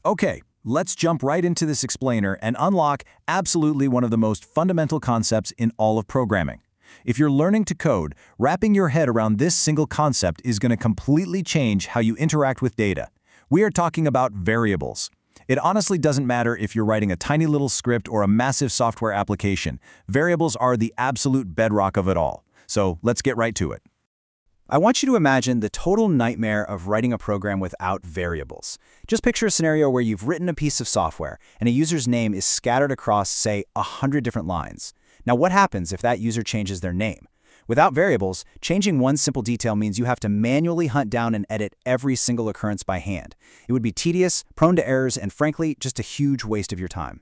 Okay, let's jump right into this explainer and unlock absolutely one of the most fundamental concepts in all of programming. If you're learning to code, wrapping your head around this single concept is going to completely change how you interact with data. We are talking about variables. It honestly doesn't matter if you're writing a tiny little script or a massive software application. Variables are the absolute bedrock of it all. So let's get right to it. I want you to imagine the total nightmare of writing a program without variables. Just picture a scenario where you've written a piece of software and a user's name is scattered across, say, 100 different lines. Now, what happens if that user changes their name? Without variables, changing one simple detail means you have to manually hunt down and edit every single occurrence by hand. It would be tedious, prone to errors, and frankly, just a huge waste of your time.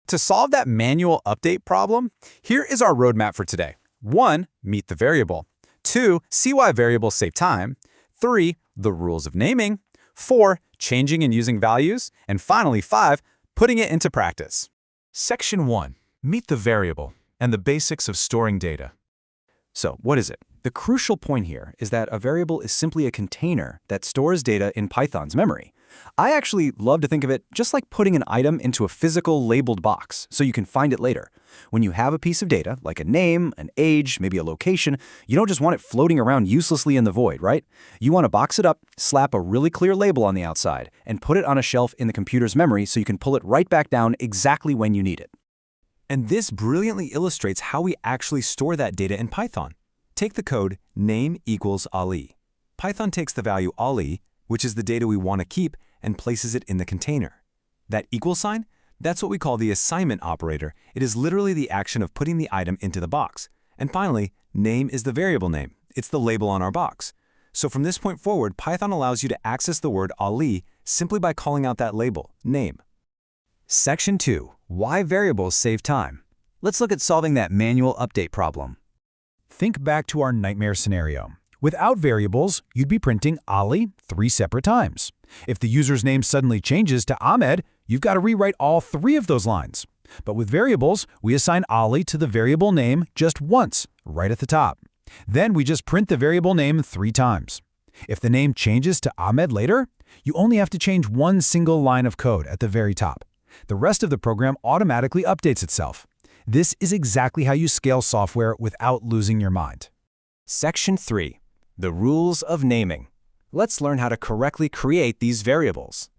To solve that manual update problem, here is our roadmap for today. 1. Meet the variable. 2. See why variables save time. 3. The rules of naming. 4. Changing and using values. And finally, 5. Putting it into practice. Section 1. Meet the variable and the basics of storing data. So, what is it? The crucial point here is that a variable is simply a container that stores data in Python's memory. I actually love to think of it just like putting an item into a physical labeled box so you can find it later. When you have a piece of data, like a name, an age, maybe a location, you don't just want it floating around uselessly in the void, right? You want to box it up, slap a really clear label on the outside, and put it on a shelf in the computer's memory so you can pull it right back down exactly when you need it. And this brilliantly illustrates how we actually store that data in Python. Take the code name equals Ali. Python takes the value Ali, which is the data we want to keep, and places it in the container. That equal sign? That's what we call the assignment operator. It is literally the action of putting the item into the box. And finally, name is the variable name. It's the label on our box. So from this point forward, Python allows you to access the word Ali simply by calling out that label, name. Section 2. Why variables save time. Let's look at solving that manual update problem. Think back to our nightmare scenario. Without variables, you'd be printing Ali 3 separate times. If the user's name suddenly changes to Ahmed, you've got to rewrite all 3 of those lines. But with variables, we assign Ali to the variable name just once, right at the top. Then we just print the variable name 3 times. If the name changes to Ahmed later, you only have to change one single line of code at the very top. The rest of the program automatically updates itself. This is exactly how you scale software without losing your mind. Section 3. The rules of naming. Let's learn how to correctly create these variables.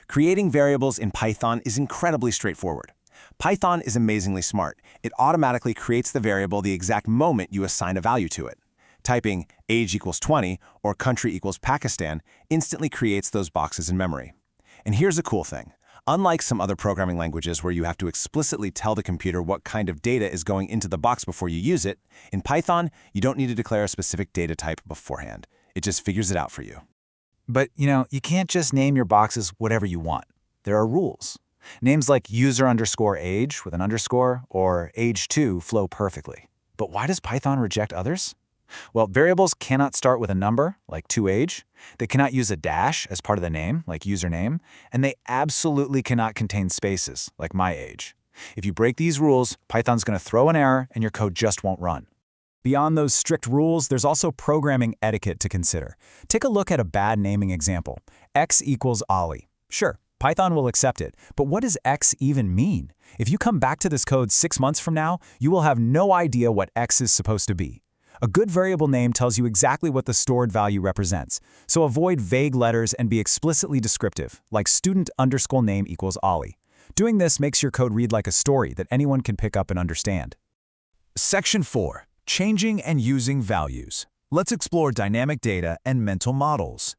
Creating variables in Python is incredibly straightforward. Python is amazingly smart. It automatically creates the variable the exact moment you assign a value to it. Typing age equals 20 or country equals Pakistan instantly creates those boxes in memory. And here's a cool thing. Unlike some other programming languages where you have to explicitly tell the computer what kind of data is going into the box before you use it, in Python, you don't need to declare a specific data type beforehand. It just figures it out for you. But, you can't just name your boxes whatever you want. There are rules. Names like user_age with an underscore or age2 flow perfectly. But why does Python reject others? Well, variables cannot start with a number, like toAge. They cannot use a dash as part of the name, like username. And they absolutely cannot contain spaces, like myAge. If you break these rules, Python's going to throw an error and your code just won't run. Beyond those strict rules, there's also programming etiquette to consider. Take a look at a bad naming example. X equals Ali. Sure, Python will accept it, but what does X even mean? If you come back to this code 6 months from now, you will have no idea what X is supposed to be. A good variable name tells you exactly what the stored value represents, so avoid vague letters and be explicitly descriptive, like student_name equals Ali. Doing this makes your code read like a story that anyone can pick up and understand. Section 4. Changing and using values. Let's explore dynamic data and mental models.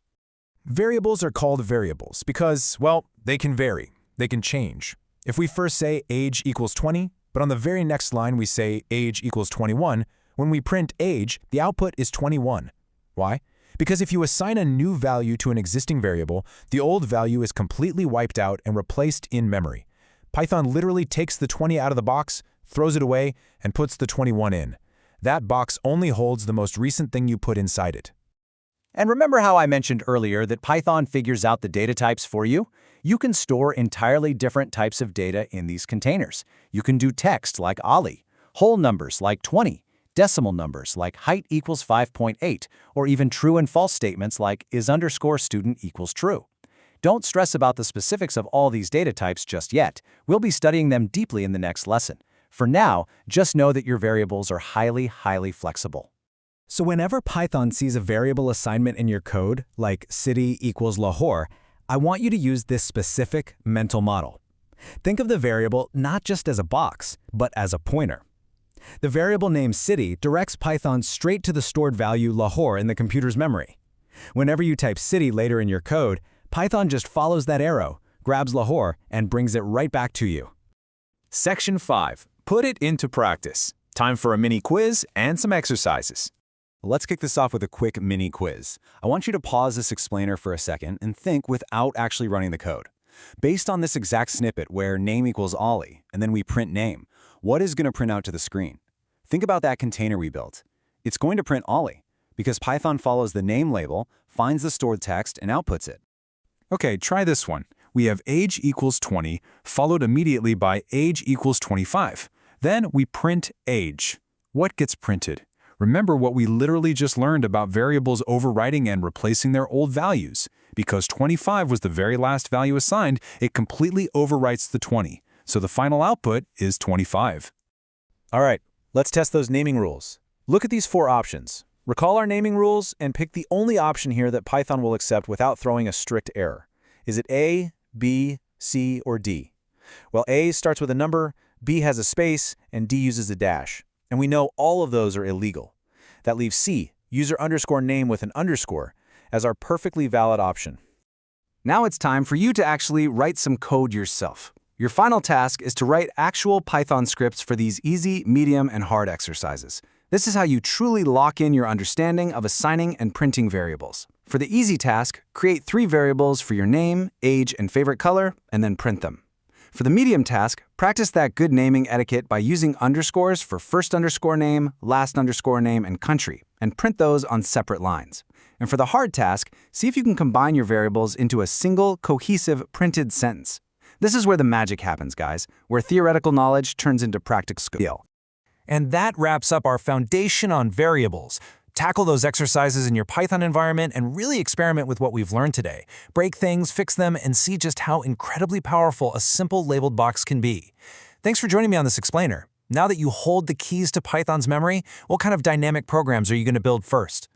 Variables are called variables because, well, they can vary. They can change. If we first say age equals 20, but on the very next line we say age equals 21, when we print age, the output is 21. Why? Because if you assign a new value to an existing variable, the old value is completely wiped out and replaced in memory. Python literally takes the 20 out of the box, throws it away, and puts the 21 in. That box only holds the most recent thing you put inside it. And remember how I mentioned earlier that Python figures out the data types for you? You can store entirely different types of data in these containers. You can do text like Ali, whole numbers like 20, decimal numbers like height equals 5.8, or even true and false statements like is_student equals true. Don't stress about the specifics of all these data types just yet. We'll be studying them deeply in the next lesson. For now, just know that your variables are highly flexible. So whenever Python sees a variable assignment in your code, like city equals Lahore, I want you to use this specific mental model. Think of the variable not just as a box, but as a pointer. The variable name city directs Python straight to the stored value Lahore in the computer's memory. Whenever you type city later in your code, Python just follows that arrow, grabs Lahore, and brings it right back to you. Section 5. Put it into practice. Time for a mini quiz and some exercises. Let's kick this off with a quick mini quiz. I want you to pause this explainer for a second and think without actually running the code. Based on this exact snippet where name equals Ollie, and then we print name, what is going to print out to the screen? Think about that container we built. It's going to print Ollie, because Python follows the name label, finds the stored text, and outputs it. Okay, try this one. We have age equals 20, followed immediately by age equals 25. Then we print age. What gets printed? Remember what we literally just learned about variables overwriting and replacing their old values. Because 25 was the very last value assigned, it completely overwrites the 20. So the final output is 25. All right, let's test those naming rules. Look at these 4 options. Recall our naming rules and pick the only option here that Python will accept without throwing a strict error. Is it A, B, C, or D? Well, A starts with a number, B has a space, and D uses a dash. And we know all of those are illegal. That leaves C, user underscore name with an underscore, as our perfectly valid option. Now it's time for you to actually write some code yourself. Your final task is to write actual Python scripts for these easy, medium, and hard exercises. This is how you truly lock in your understanding of assigning and printing variables. For the easy task, create 3 variables for your name, age, and favorite color, and then print them. For the medium task, practice that good naming etiquette by using underscores for first underscore name, last underscore name, and country, and print those on separate lines. And for the hard task, see if you can combine your variables into a single, cohesive, printed sentence. This is where the magic happens, guys, where theoretical knowledge turns into practical skill. And that wraps up our foundation on variables. Tackle those exercises in your Python environment and really experiment with what we've learned today. Break things, fix them, and see just how incredibly powerful a simple labeled box can be. Thanks for joining me on this explainer. Now that you hold the keys to Python's memory, what kind of dynamic programs are you going to build first?